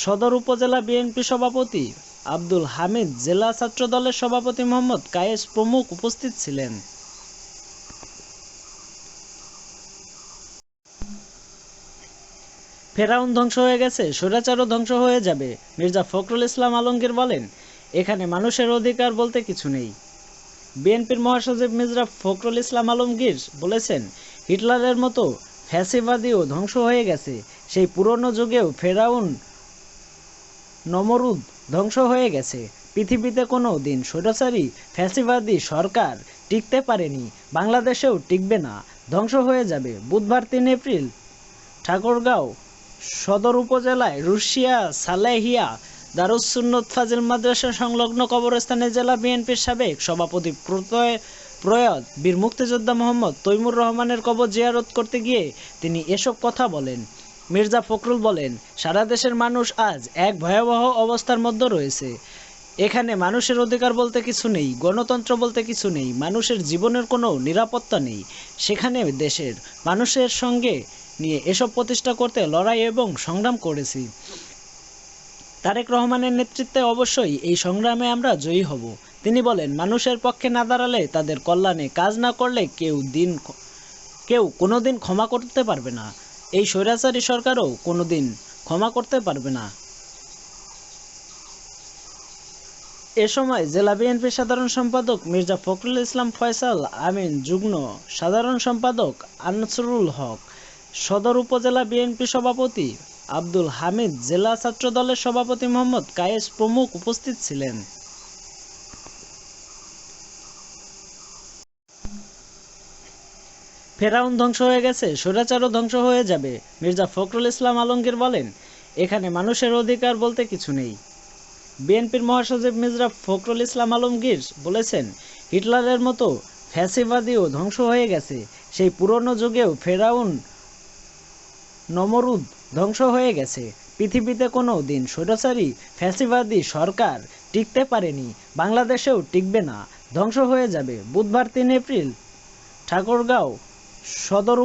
সদর উপজেলা বিএনপি সভাপতি আব্দুল হামিদ, জেলা ছাত্রদলের সভাপতি মোহাম্মদ কায়েস প্রমুখ উপস্থিত ছিলেন। ফেরাউন ধ্বংস হয়ে গেছে, স্বৈরাচারও ধ্বংস হয়ে যাবে। মির্জা ফখরুল ইসলাম আলমগীর বলেন, এখানে মানুষের অধিকার বলতে কিছু নেই। বিএনপির মহাসচিব মির্জা ফখরুল ইসলাম আলমগীর বলেছেন, হিটলারের মতো ফ্যাসিবাদীও ধ্বংস হয়ে গেছে, সেই পুরনো যুগেও ফেরাউন নমরুদ ধ্বংস হয়ে গেছে। পৃথিবীতে কোনো দিন স্বৈরাচারী ফ্যাসিবাদী সরকার টিকতে পারেনি, বাংলাদেশেও টিকবে না, ধ্বংস হয়ে যাবে। বুধবার ৩ এপ্রিল ঠাকুরগাঁও সদর উপজেলায় রুশিয়া সালেহিয়া দারুস সুন্নত ফাজিল মাদ্রাসা সংলগ্ন কবরস্থানে জেলা বিএনপির সাবেক সভাপতি প্রয়াত বীর মুক্তিযোদ্ধা মোহাম্মদ তৈমুর রহমানের কবর জিয়ারত করতে গিয়ে তিনি এসব কথা বলেন। মির্জা ফখরুল বলেন, সারা দেশের মানুষ আজ এক ভয়াবহ অবস্থার মধ্যে রয়েছে। এখানে মানুষের অধিকার বলতে কিছু নেই, গণতন্ত্র বলতে কিছু নেই, মানুষের জীবনের কোনো নিরাপত্তা নেই। সেখানে দেশের মানুষের সঙ্গে নিয়ে এসব প্রতিষ্ঠা করতে লড়াই এবং সংগ্রাম করেছি। তারেক রহমানের নেতৃত্বে অবশ্যই এই সংগ্রামে আমরা জয়ী হব। তিনি বলেন, মানুষের পক্ষে না দাঁড়ালে, তাদের কল্যাণে কাজ না করলে কেউ কোনোদিন ক্ষমা করতে পারবে না। এই স্বৈরাচারী সরকারও কোনোদিন ক্ষমা করতে পারবে না। এ সময় জেলা বিএনপির সাধারণ সম্পাদক মির্জা ফখরুল ইসলাম ফয়সাল আমিন, যুগ্ম সাধারণ সম্পাদক আনসারুল হক, সদর উপজেলা বিএনপি সভাপতি আব্দুল হামিদ, জেলা ছাত্রদলের সভাপতি মোহাম্মদ কায়েস প্রমুখ উপস্থিত ছিলেন। ফেরাউন ধ্বংস হয়ে গেছে, স্বৈরাচারও ধ্বংস হয়ে যাবে। মির্জা ফখরুল ইসলাম আলমগীর বলেন, এখানে মানুষের অধিকার বলতে কিছু নেই। বিএনপির মহাসচিব মির্জা ফখরুল ইসলাম আলমগীর বলেছেন, হিটলারের মতো ফ্যাসিবাদীও ধ্বংস হয়ে গেছে, সেই পুরনো যুগেও ফেরাউন নমরুদ ধ্বংস হয়ে গেছে। পৃথিবীতে কোনো দিন স্বৈরাচারী ফ্যাসিবাদী সরকার টিকতে পারেনি, বাংলাদেশেও টিকবে না, ধ্বংস হয়ে যাবে। বুধবার ৩ এপ্রিল ঠাকুরগাঁও সদর